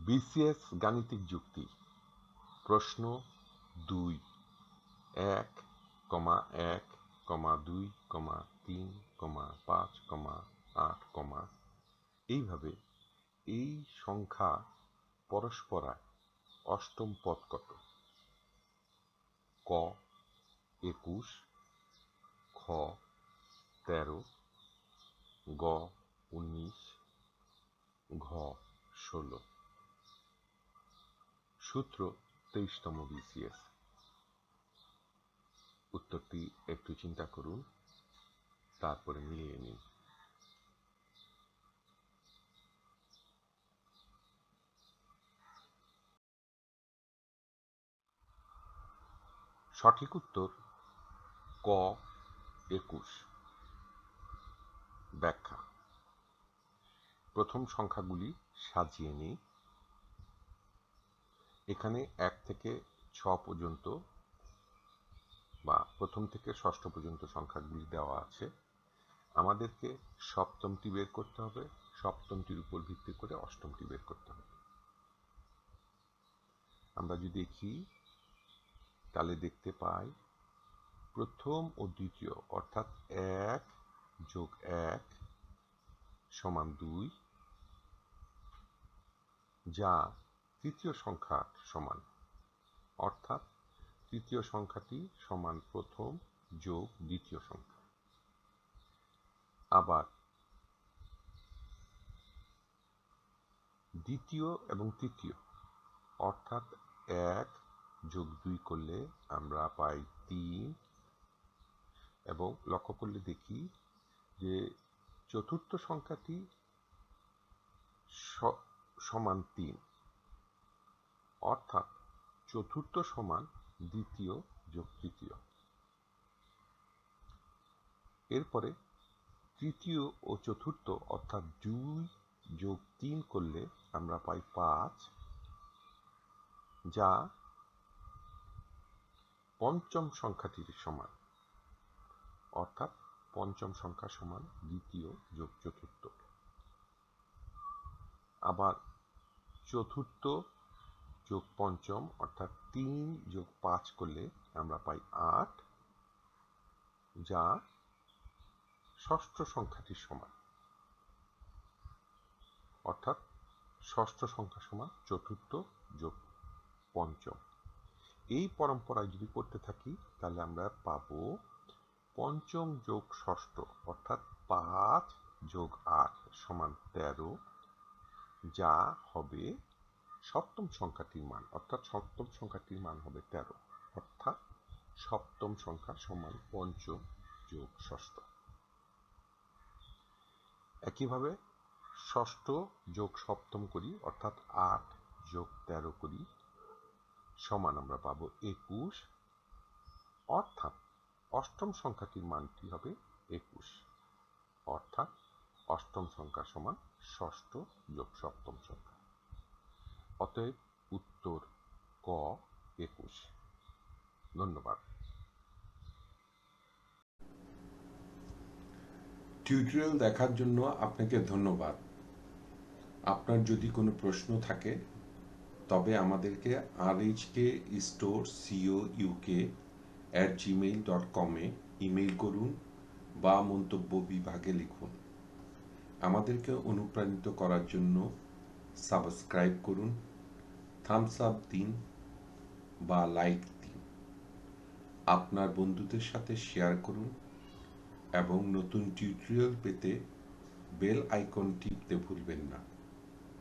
BCS গাণিতিক যুক্তি প্রশ্ন 2 1, 1, 2, 3, 5, 8, এইভাবে এই সংখ্যা পরস্পরায় অষ্টম পদ কত? ক 21, খ 13, গ 19, ঘ 16। সূত্র 23তম বিসিএস। উত্তরটি একটু চিন্তা করুন, তারপরে মিলিয়ে নিন। সঠিক উত্তর ক 21। ব্যাখ্যা: প্রথম সংখ্যাগুলি সাজিয়ে নিই। এখানে 1 থেকে 6 পর্যন্ত বা প্রথম থেকে ষষ্ঠ পর্যন্ত সংখ্যাগুলি দেওয়া আছে। আমাদেরকে সপ্তমটি বের করতে হবে, সপ্তমটির উপর ভিত্তি করে অষ্টমটি বের করতে হবে। আমরা যদি দেখি তাহলে দেখতে পাই প্রথম ও দ্বিতীয় অর্থাৎ 1 যোগ 1 সমান 2, যা তৃতীয় সংখ্যা সমান, অর্থাৎ তৃতীয় সংখ্যাটি সমান প্রথম যোগ দ্বিতীয় সংখ্যা। আবার দ্বিতীয় এবং তৃতীয় অর্থাৎ 1 যোগ 2 করলে আমরা পাই 3, এবং লক্ষ্য করলে দেখি যে চতুর্থ সংখ্যাটি সমান 3, অর্থাৎ চতুর্থ সমান দ্বিতীয় যোগ তৃতীয়। এরপরে তৃতীয় ও চতুর্থ অর্থাৎ 2 যোগ 3 করলে আমরা পাই 5, যা পঞ্চম সংখ্যাটির সমান, অর্থাৎ পঞ্চম সংখ্যা সমান দ্বিতীয় যোগ চতুর্থ। আবার চতুর্থ যোগ পঞ্চম অর্থাৎ 3 যোগ 5 করলে আমরা পাই 8, যা ষষ্ঠ সংখ্যাটির সমান, অর্থাৎ ষষ্ঠ সংখ্যা সমান চতুর্থ যোগ পঞ্চম। এই পরম্পরায় যদি করতে থাকি তাহলে আমরা পাবো পঞ্চম যোগ ষষ্ঠ অর্থাৎ 5 যোগ 8 সমান 13, যা হবে সপ্তম সংখ্যাটির মান, অর্থাৎ সপ্তম সংখ্যাটির মান হবে 13, অর্থাৎ সপ্তম সংখ্যা সমান পঞ্চম যোগ ষষ্ঠ। একইভাবে ষষ্ঠ যোগ সপ্তম করি, অর্থাৎ 8 যোগ 13 করি, সমান আমরা পাবো 21, অর্থাৎ অষ্টম সংখ্যাটির মানটি হবে 21, অর্থাৎ অষ্টম সংখ্যা সমান ষষ্ঠ যোগ সপ্তম সংখ্যা। অতএব উত্তর ক 21। ধন্যবাদ। টিউটোরিয়াল দেখার জন্য আপনাকে ধন্যবাদ। আপনার যদি কোনো প্রশ্ন থাকে তবে আমাদেরকে rhkstorecouk@gmail.com-এ ইমেইল করুন বা মন্তব্য বিভাগে লিখুন। আমাদেরকে অনুপ্রাণিত করার জন্য সাবস্ক্রাইব করুন, থামস আপ দিন বা লাইক দিন, আপনার বন্ধুদের সাথে শেয়ার করুন এবং নতুন টিউটোরিয়াল পেতে বেল আইকন টিপতে ভুলবেন না।